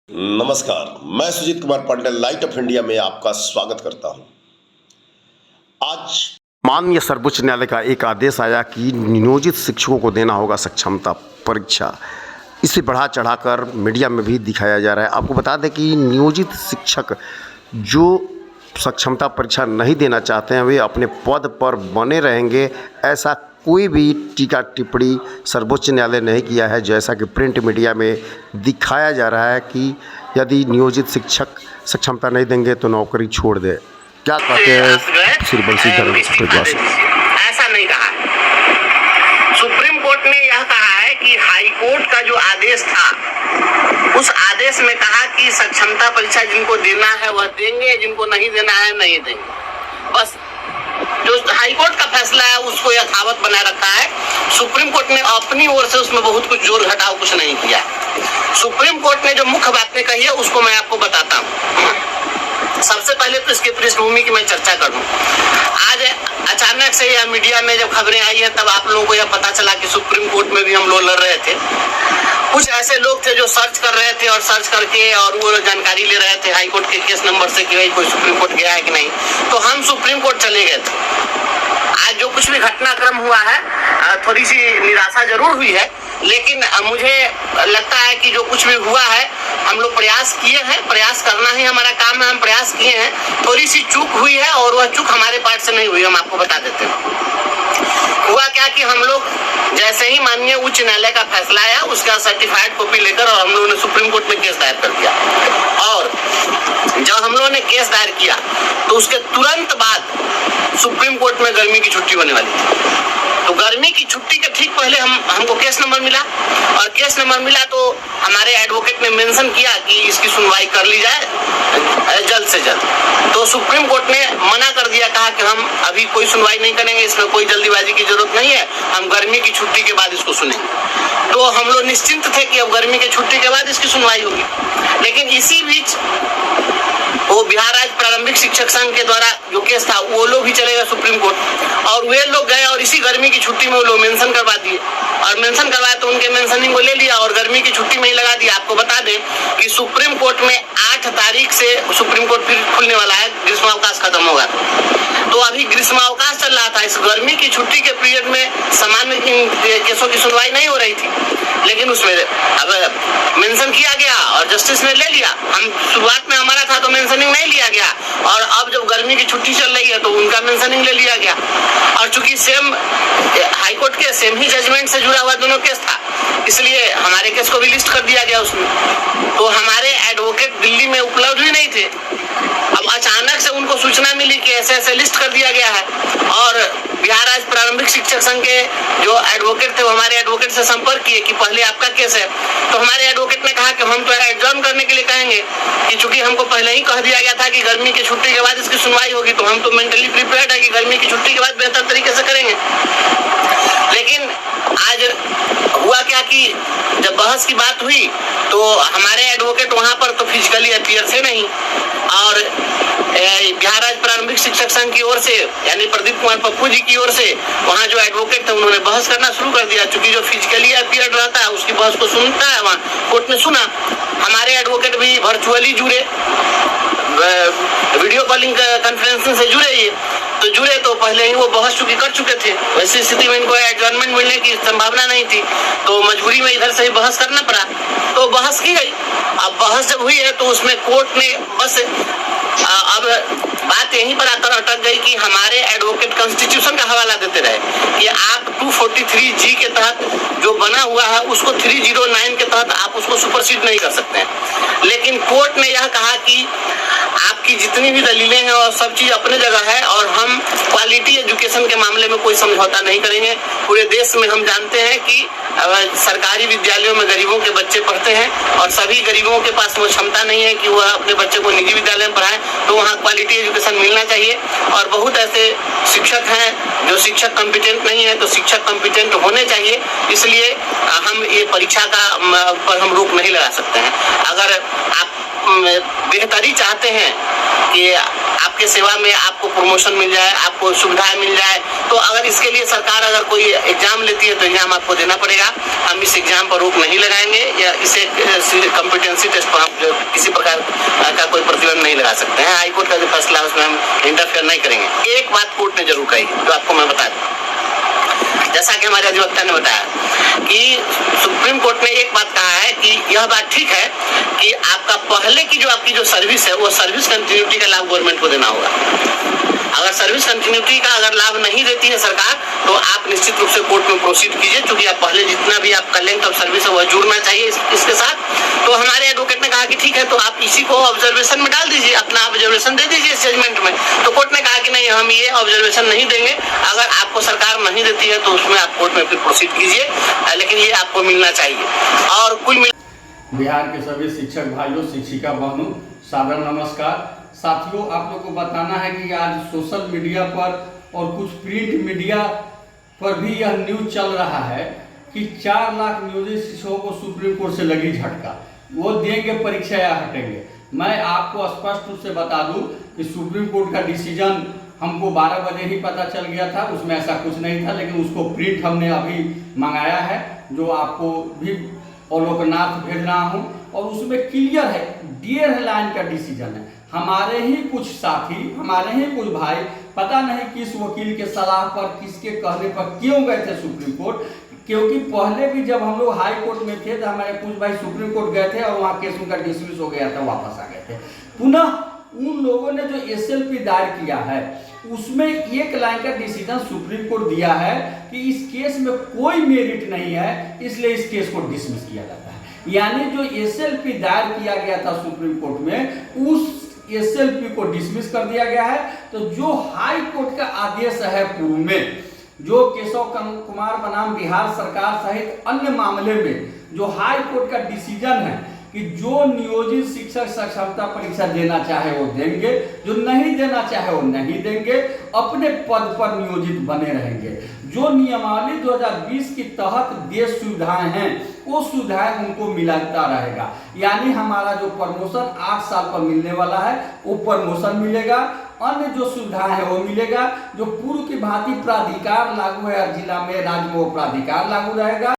नमस्कार, मैं Sujit Kumar Pandey light of India में आपका स्वागत करता हूं। आज माननीय सर्वोच्च न्यायालय का एक आदेश आया कि नियोजित शिक्षकों को देना होगा सक्षमता परीक्षा। इसे बढ़ा चढ़ाकर मीडिया में भी दिखाया जा रहा है। आपको बता दें कि नियोजित शिक्षक जो सक्षमता परीक्षा नहीं देना चाहते हैं वे अपने पद पर बने रहेंगे, ऐसा कोई भी टीका टिप्पणी सर्वोच्च न्यायालय ने नहीं किया है। जैसा कि प्रिंट मीडिया में दिखाया जा रहा है कि यदि नियोजित शिक्षक सक्षमता नहीं देंगे तो नौकरी छोड़ दे। क्या कहते हैं श्री बंशीधर प्रजासी? ऐसा नहीं कहा। सुप्रीम कोर्ट ने यह कहा है कि हाई कोर्ट का जो आदेश था उस आदेश में कहा कि सक्षमता परीक्षा जिनको देना है वह देंगे, जिनको नहीं देना है नहीं देंगे। बस जो हाई कोर्ट का फैसला है उसको यथावत बनाए रखा है। सुप्रीम कोर्ट ने अपनी ओर से उसमें बहुत कुछ जोड़ घटाव कुछ नहीं किया। सुप्रीम कोर्ट ने जो मुख्य बातें कही है उसको मैं आपको बताता हूँ। सबसे पहले तो इसकी पृष्ठभूमि की मैं चर्चा करूँ। आज अचानक से या मीडिया में जब खबरें आई है तब आप लोगों को यह पता चला कि सुप्रीम कोर्ट में भी हम लोग लड़ रहे थे। कुछ ऐसे लोग थे जो सर्च कर रहे थे और सर्च करके और वो जानकारी ले रहे थे हाई कोर्ट के केस नंबर से कि भाई कोई सुप्रीम कोर्ट गया है कि नहीं। तो हम सुप्रीम कोर्ट चले गए थे। आज जो कुछ भी घटनाक्रम हुआ है थोड़ी सी निराशा जरूर हुई है, लेकिन मुझे लगता है कि जो कुछ भी हुआ है हम लोग प्रयास किए हैं, प्रयास करना ही हमारा काम है, हम प्रयास किए हैं। थोड़ी सी चूक हुई है और वह चूक हमारे पार्ट से नहीं हुई, हम आपको बता देते हैं। हुआ क्या कि हम लोग जैसे ही माननीय उच्च न्यायालय का फैसला आया उसका सर्टिफाइड कॉपी लेकर और हम लोगों ने सुप्रीम कोर्ट में केस दायर कर दिया। और जब हम लोगों ने केस दायर किया तो उसके तुरंत बाद सुप्रीम कोर्ट में गर्मी की छुट्टी होने वाली थी। तो गर्मी की छुट्टी के ठीक पहले हमको केस नंबर मिला और केस नंबर मिला तो हमारे एडवोकेट ने मेंशन किया कि इसकी सुनवाई कर ली जाए जल्द से जल्द। तो सुप्रीम कोर्ट ने मना कर दिया, कहा कि हम अभी कोई सुनवाई नहीं करेंगे, इसमें कोई जल्दीबाजी की जरूरत नहीं है, हम गर्मी की छुट्टी के बाद इसको सुनेंगे। तो हम लोग निश्चिंत थे कि अब गर्मी की छुट्टी के बाद इसकी सुनवाई होगी। लेकिन इसी बीच वो बिहार राज्य प्रारंभिक शिक्षक संघ के द्वारा जो केस था वो लोग भी चले गए सुप्रीम कोर्ट और वे लोग गए और इसी गर्मी की छुट्टी में वो लोग मेंशन करवा दिए और मेंशन करवाया तो उनके मेंशनिंग को ले लिया और गर्मी की छुट्टी में ही लगा दिया। आपको बता दें कि सुप्रीम कोर्ट में 8 तारीख से सुप्रीम कोर्ट फिर खुलने वाला है, ग्रीष्मावकाश खत्म होगा। तो अभी ग्रीष्मावकाश चल रहा था, इस गर्मी की छुट्टी के पीरियड में सामान्य केसों की सुनवाई नहीं हो रही थी, लेकिन उसमें अब मेंशन किया गया और जस्टिस ने ले लिया। हम शुरुआत में हमारा था तो मेंशनिंग नहीं लिया गया और अब जब गर्मी की छुट्टी चल रही है तो उनका मेंशनिंग ले लिया गया। और चूंकि सेम हाई कोर्ट के सेम ही जजमेंट से जुड़ा हुआ दोनों केस था इसलिए हमारे केस को भी लिस्ट कर दिया गया उसमें। तो हमारे एडवोकेट दिल्ली में उपलब्ध ही नहीं थे। अब अचानक से उनको सूचना मिली कि ऐसे ऐसे लिस्ट कर दिया गया है और बिहार राज्य प्रारंभिक शिक्षक संघ के जो एडवोकेट थे वो हमारे एडवोकेट से संपर्क किए कि पहले आपका केस है। तो हमारे एडवोकेट ने कहा कि हम तो एडजॉर्न करने के लिए कहेंगे कि चूंकि हमको पहले ही कह दिया गया था कि गर्मी की छुट्टी के बाद इसकी सुनवाई होगी तो हम तो मेंटली प्रिपेयर्ड है कि गर्मी की छुट्टी के बाद बेहतर तरीके से करेंगे। लेकिन आज हुआ क्या कि जब बहस की बात हुई तो हमारे एडवोकेट वहां पर तो फिजिकली अपीयर थे नहीं और बिहार राज्य प्रारंभिक शिक्षक संघ की ओर से यानी प्रदीप कुमार पप्पू जी की ओर से वहाँ जो एडवोकेट थे उन्होंने बहस करना शुरू कर दिया। चूंकि जो फिजिकली अपीयर रहता है उसकी बहस को सुनता है, वहाँ कोर्ट ने सुना। हमारे एडवोकेट भी वर्चुअली जुड़े, वीडियो कॉलिंग कॉन्फ्रेंसिंग से जुड़े ये तो पहले ही वो बहस चुकी कर चुके थे। वैसी स्थिति में इनको एडजॉर्नमेंट मिलने की संभावना नहीं थी तो मजबूरी में इधर से ही बहस करना पड़ा। तो बहस की गई। अब बहस जब हुई है तो उसमें कोर्ट ने बस अब बात यहीं पर आकर अटक गई कि हमारे एडवोकेट कॉन्स्टिट्यूशन का हवाला देते रहे कि आप 243G के तहत जो बना हुआ है उसको 309 के तहत आप उसको सुपरसीड नहीं कर सकते हैं। लेकिन कोर्ट ने यह कहा कि आपकी जितनी भी दलीलें हैं और सब चीज अपने जगह है और हम क्वालिटी एजुकेशन के मामले में कोई समझौता नहीं करेंगे। पूरे देश में हम जानते हैं कि सरकारी विद्यालयों में गरीबों के बच्चे पढ़ते हैं और सभी गरीबों के पास वो क्षमता नहीं है कि वह अपने बच्चे को निजी विद्यालय में पढ़ाएं, तो वहाँ क्वालिटी एजुकेशन मिलना चाहिए। और बहुत ऐसे शिक्षक हैं जो शिक्षक कॉम्पिटेंट नहीं है तो शिक्षक कॉम्पिटेंट होने चाहिए। इसलिए हम ये परीक्षा का पर हम रोक नहीं लगा सकते हैं। अगर आप बेहतरी चाहते हैं कि आपके सेवा में आपको प्रमोशन मिल जाए, आपको सुविधाएं मिल जाए। तो अगर इसके लिए सरकार अगर कोई एग्जाम लेती है तो एग्जाम आपको देना पड़ेगा। हम इस एग्जाम पर रोक नहीं लगाएंगे या इसे कॉम्पिटेंसी टेस्ट पर हम किसी प्रकार का कोई प्रतिबंध नहीं लगा सकते हैं। हाईकोर्ट का जो फैसला है उसमें हम इंटरफेयर नहीं करेंगे। एक बात कोर्ट ने जरूर कही जो आपको मैं बता दूं, जैसा कि हमारे अधिवक्ता ने बताया कि सुप्रीम कोर्ट ने एक बात कहा है कि यह बात ठीक है कि आपका पहले की जो आपकी जो सर्विस है वो सर्विस कंटिन्यूटी का लाभ गवर्नमेंट को देना होगा। अगर सर्विस कंटिन्यूटी का अगर लाभ नहीं देती है सरकार तो आप निश्चित रूप से कोर्ट में प्रोसीड कीजिए, क्योंकि आप पहले जितना भी आपका लेंथ ऑफ सर्विस है वह जुड़ना चाहिए इसके साथ। तो हमारे एडवोकेट ने कहा कि ठीक है, तो आप इसी को ऑब्जर्वेशन में डाल दीजिए, अपना ऑब्जर्वेशन दे दीजिए इस जजमेंट में। तो कोर्ट ने कहा कि नहीं, हम ये ऑब्जर्वेशन नहीं देंगे। अगर आपको सरकार नहीं देती है तो उसमें आप कोर्ट में फिर प्रोसीड कीजिए, लेकिन ये आपको मिलना चाहिए। और कुल बिहार के सभी शिक्षक भाइयों, शिक्षिका बहनों, सादर नमस्कार। साथियों, आप लोग को बताना है कि आज सोशल मीडिया पर और कुछ प्रिंट मीडिया पर भी यह न्यूज चल रहा है कि 4 लाख नियोजित शिक्षकों को सुप्रीम कोर्ट से लगी झटका, वो देंगे परीक्षा या हटेंगे। मैं आपको स्पष्ट रूप से बता दूं कि सुप्रीम कोर्ट का डिसीजन हमको 12 बजे ही पता चल गया था, उसमें ऐसा कुछ नहीं था, लेकिन उसको प्रिंट हमने अभी मंगाया है, जो आपको भी अवलोकनार्थ भेज रहा हूं। और उसमें क्लियर है, 1.5 लाइन का डिसीजन है। हमारे ही कुछ साथी, हमारे ही कुछ भाई, पता नहीं किस वकील के सलाह पर, किसके कहने पर क्यों गए थे सुप्रीम कोर्ट। क्योंकि पहले भी जब हम लोग हाई कोर्ट में थे तो हमारे कुछ भाई सुप्रीम कोर्ट गए थे और वहाँ केस उनका डिसमिस हो गया था, वापस आ गए थे। पुनः उन लोगों ने जो SLP दायर किया है उसमें 1 लाइन का डिसीजन सुप्रीम कोर्ट दिया है कि इस केस में कोई मेरिट नहीं है, इसलिए इस केस को डिसमिस किया जाता है। यानी जो SLP दायर किया गया था सुप्रीम कोर्ट में, उस SLP को डिसमिस कर दिया गया है। तो जो हाई कोर्ट का आदेश है पूर्व में, जो केशव कुमार बनाम बिहार सरकार सहित अन्य मामले में जो हाई कोर्ट का डिसीजन है कि जो नियोजित शिक्षक सक्षमता परीक्षा देना चाहे वो देंगे, जो नहीं देना चाहे वो नहीं देंगे, अपने पद पर नियोजित बने रहेंगे। जो नियमावली 2020 के तहत देश सुविधाएं हैं वो सुविधाएं उनको मिलता रहेगा। यानी हमारा जो प्रमोशन 8 साल पर मिलने वाला है वो प्रमोशन मिलेगा, अन्य जो सुविधाएं है वो मिलेगा। जो पूर्व की भांति प्राधिकार लागू है हर जिला में, राज्य में वो प्राधिकार लागू रहेगा।